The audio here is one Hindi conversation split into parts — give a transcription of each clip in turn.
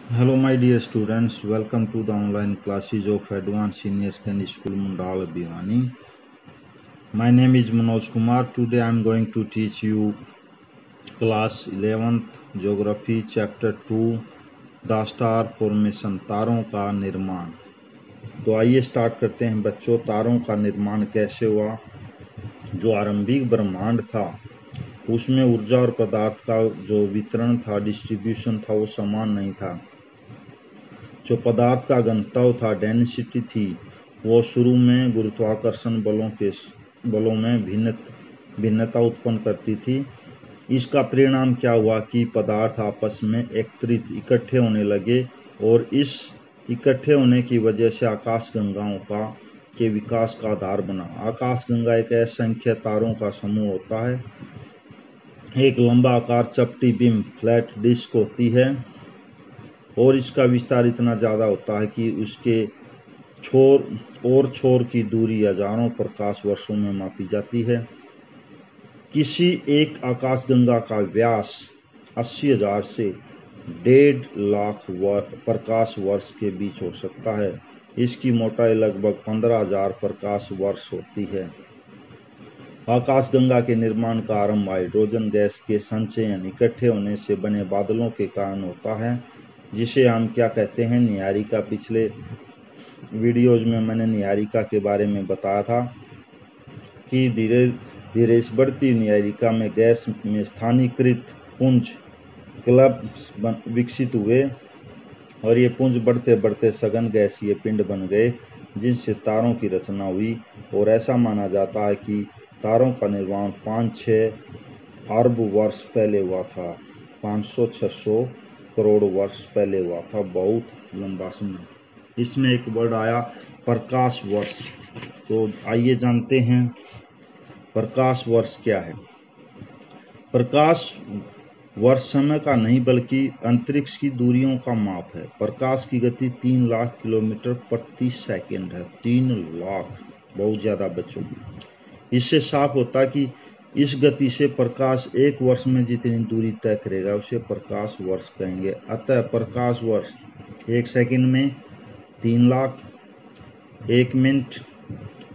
Hello, my dear students. Welcome to the online classes of Advanced Senior Secondary School Mundal Bhiwani. My name is Manoj Kumar. Today I am going to teach you class 11th Geography Chapter 2 The Star Formation तारों का निर्माण। तो आइए स्टार्ट करते हैं बच्चों। तारों का निर्माण कैसे हुआ? जो आरंभिक ब्रह्मांड था उसमें ऊर्जा और पदार्थ का जो वितरण था, डिस्ट्रीब्यूशन था, वो समान नहीं था। जो पदार्थ का घनत्व था, डेंसिटी थी, वो शुरू में गुरुत्वाकर्षण बलों में भिन्नता उत्पन्न करती थी। इसका परिणाम क्या हुआ कि पदार्थ आपस में इकट्ठे होने लगे और इस इकट्ठे होने की वजह से आकाशगंगाओं के विकास का आधार बना। आकाशगंगा एक असंख्य तारों का समूह होता है। एक लंबा आकार चपटी बीम फ्लैट डिस्क होती है और इसका विस्तार इतना ज़्यादा होता है कि उसके छोर की दूरी हजारों प्रकाश वर्षों में मापी जाती है। किसी एक आकाशगंगा का व्यास 80,000 से 1.5 लाख प्रकाश वर्ष के बीच हो सकता है। इसकी मोटाई लगभग 15,000 प्रकाश वर्ष होती है। आकाशगंगा के निर्माण का आरंभ हाइड्रोजन गैस के संचयन, इकट्ठे होने से बने बादलों के कारण होता है, जिसे हम क्या कहते हैं, नीहारिका। पिछले वीडियोज में मैंने नीहारिका के बारे में बताया था कि धीरे धीरे इस बढ़ती नीहारिका में गैस में स्थानीयकृत पुंज क्लब्स विकसित हुए और ये पुंज बढ़ते बढ़ते सघन गैसीय पिंड बन गए, जिनसे तारों की रचना हुई। और ऐसा माना जाता है कि तारों का निर्माण 5-6 अरब वर्ष पहले हुआ था। 500-600 करोड़ वर्ष पहले हुआ था। बहुत लंबा समय। इसमें एक वर्ड आया प्रकाश वर्ष। तो आइए जानते हैं प्रकाश वर्ष क्या है। प्रकाश वर्ष समय का नहीं बल्कि अंतरिक्ष की दूरियों का माप है। प्रकाश की गति 3 लाख किलोमीटर प्रति सेकंड है। 3 लाख, बहुत ज्यादा बच्चों। इससे साफ होता कि इस गति से प्रकाश एक वर्ष में जितनी दूरी तय करेगा उसे प्रकाश वर्ष कहेंगे। अतः प्रकाश वर्ष 1 सेकंड में 3 लाख, 1 मिनट,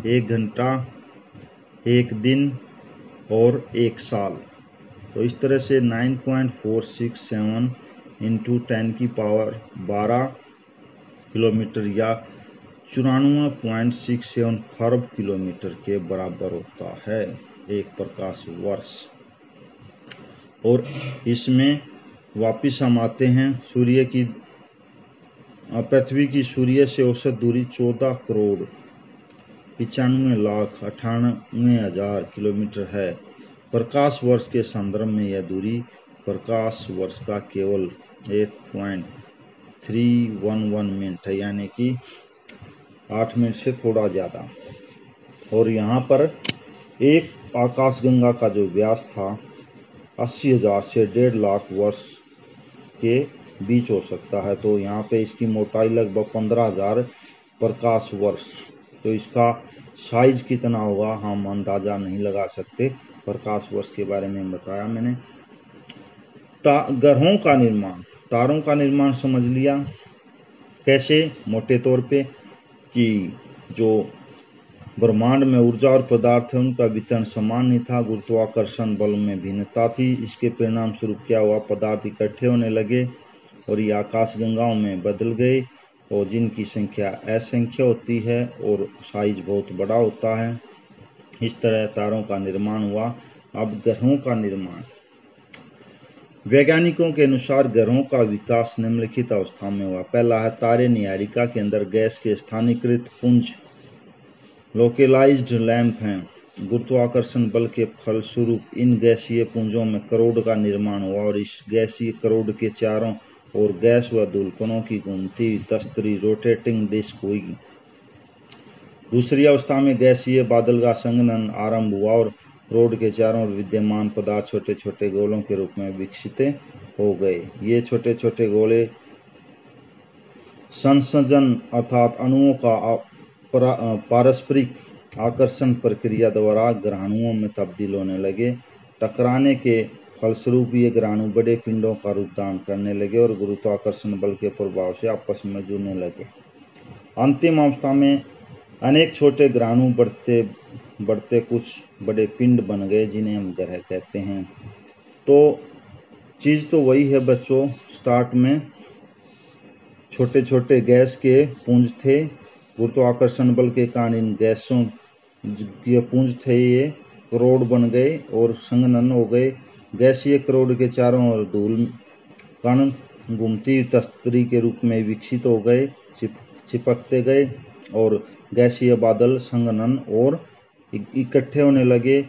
1 घंटा, 1 दिन और 1 साल। तो इस तरह से 9.467 इंटू 10 की पावर 12 किलोमीटर या 94.67 खरब किलोमीटर के बराबर होता है एक प्रकाश वर्ष। और इसमें वापिस हम आते हैं पृथ्वी की सूर्य से औसत दूरी 14 करोड़ 95 लाख 98,000 किलोमीटर है। प्रकाश वर्ष के संदर्भ में यह दूरी प्रकाश वर्ष का केवल 8.311 मिनट है, यानी कि 8 मिनट से थोड़ा ज़्यादा। और यहाँ पर एक आकाशगंगा का जो व्यास था 80,000 से 1.5 लाख वर्ष के बीच हो सकता है। तो यहाँ पे इसकी मोटाई लगभग 15,000 प्रकाश वर्ष। तो इसका साइज कितना होगा हम अंदाजा नहीं लगा सकते। प्रकाश वर्ष के बारे में बताया मैंने। ग्रहों का निर्माण, तारों का निर्माण समझ लिया कैसे, मोटे तौर पे, कि जो ब्रह्मांड में ऊर्जा और पदार्थ है उनका वितरण समान नहीं था, गुरुत्वाकर्षण बल में भिन्नता थी। इसके परिणाम स्वरूप क्या हुआ, पदार्थ इकट्ठे होने लगे और ये आकाशगंगाओं में बदल गए और जिनकी संख्या असंख्य होती है और साइज बहुत बड़ा होता है। इस तरह तारों का निर्माण हुआ। अब ग्रहों का निर्माण। वैज्ञानिकों के अनुसार ग्रहों का विकास निम्नलिखित अवस्था में हुआ। पहला है तारे नीहारिका के अंदर गैस के स्थानीयकृत पुंज लोकेलाइज्ड लैंप हैं। गुरुत्वाकर्षण बल के फलस्वरूप इन गैसीय पुंजों में करोड़ का निर्माण हुआ और इस गैसीय करोड़ के चारों ओर गैस व धूलकणों की घूमती तस्तरी रोटेटिंग डिस्क हुई। दूसरी अवस्था में गैसीय बादल का संघनन आरंभ हुआ और रोड के चारों ओर विद्यमान पदार्थ छोटे छोटे गोलों के रूप में विकसित हो गए। ये छोटे छोटे गोले संसर्जन अर्थात अणुओं का पारस्परिक आकर्षण प्रक्रिया द्वारा ग्रहाणुओं में तब्दील होने लगे। टकराने के फलस्वरूप ये ग्रहाणु बड़े पिंडों का रूप धारण करने लगे और गुरुत्वाकर्षण बल के प्रभाव से आपस में जुड़ने लगे। अंतिम अवस्था में अनेक छोटे ग्रहाणु बढ़ते बढ़ते कुछ बड़े पिंड बन गए जिन्हें हम ग्रह कहते हैं। तो चीज़ तो वही है बच्चों, स्टार्ट में छोटे छोटे गैस के पुंज थे, गुरुत्वाकर्षण बल के कारण इन गैसों के पुंज थे ये करोड़ बन गए और संघनन हो गए। गैसीय करोड़ के चारों ओर धूल कण घूमती तस्तरी के रूप में विकसित हो गए, चिपकते गए और गैसीय बादल संघनन और इकट्ठे होने लगे।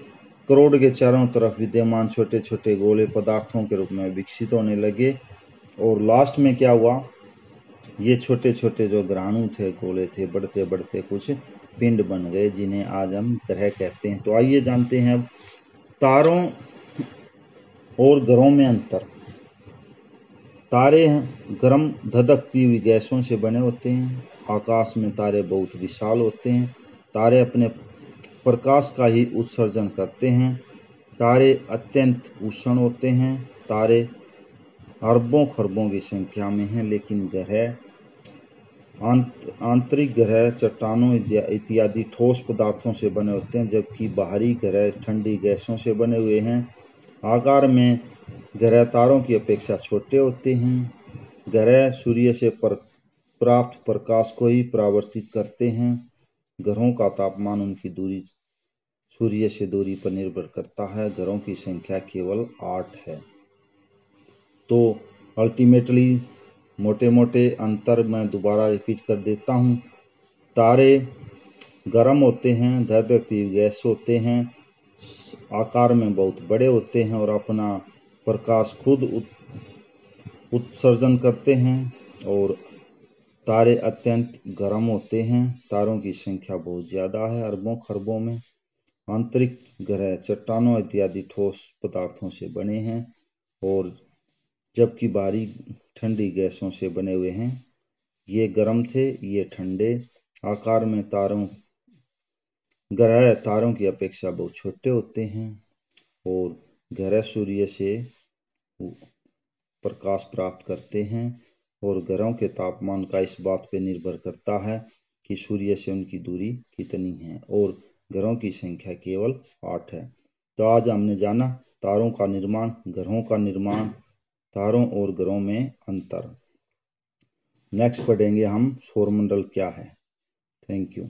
करोड़ के चारों तरफ विद्यमान छोटे छोटे गोले पदार्थों के रूप में विकसित होने लगे और लास्ट में क्या हुआ, ये छोटे छोटे जो ग्रहाणु थे, गोले थे, बढ़ते बढ़ते कुछ पिंड बन गए जिन्हें आज हम ग्रह कहते हैं। तो आइए जानते हैं अब तारों और ग्रहों में अंतर। तारे गर्म धधकती हुई गैसों से बने होते हैं। आकाश में तारे बहुत विशाल होते हैं। तारे अपने प्रकाश का ही उत्सर्जन करते हैं। तारे अत्यंत उष्ण होते हैं। तारे अरबों खरबों की संख्या में हैं, लेकिन ग्रह आंतरिक ग्रह चट्टानों इत्यादि ठोस पदार्थों से बने होते हैं, जबकि बाहरी ग्रह ठंडी गैसों से बने हुए हैं। आकार में ग्रह तारों की अपेक्षा छोटे होते हैं। ग्रह सूर्य से प्राप्त प्रकाश को ही परावर्तित करते हैं। ग्रहों का तापमान उनकी दूरी सूर्य से दूरी पर निर्भर करता है। ग्रहों की संख्या केवल 8 है। तो अल्टीमेटली मोटे मोटे अंतर मैं दोबारा रिपीट कर देता हूँ। तारे गर्म होते हैं, धधकती गैस होते हैं, आकार में बहुत बड़े होते हैं और अपना प्रकाश खुद उत्सर्जन करते हैं। और तारे अत्यंत गर्म होते हैं। तारों की संख्या बहुत ज़्यादा है, अरबों खरबों में। आंतरिक ग्रह चट्टानों इत्यादि ठोस पदार्थों से बने हैं और जबकि बाहरी ठंडी गैसों से बने हुए हैं। ये गर्म थे, ये ठंडे। आकार में ग्रह तारों की अपेक्षा बहुत छोटे होते हैं और ग्रह सूर्य से प्रकाश प्राप्त करते हैं और ग्रहों के तापमान का इस बात पर निर्भर करता है कि सूर्य से उनकी दूरी कितनी है और ग्रहों की संख्या केवल 8 है। तो आज हमने जाना तारों का निर्माण, ग्रहों का निर्माण, तारों और ग्रहों में अंतर। नेक्स्ट पढ़ेंगे हम सौरमंडल क्या है। Thank you.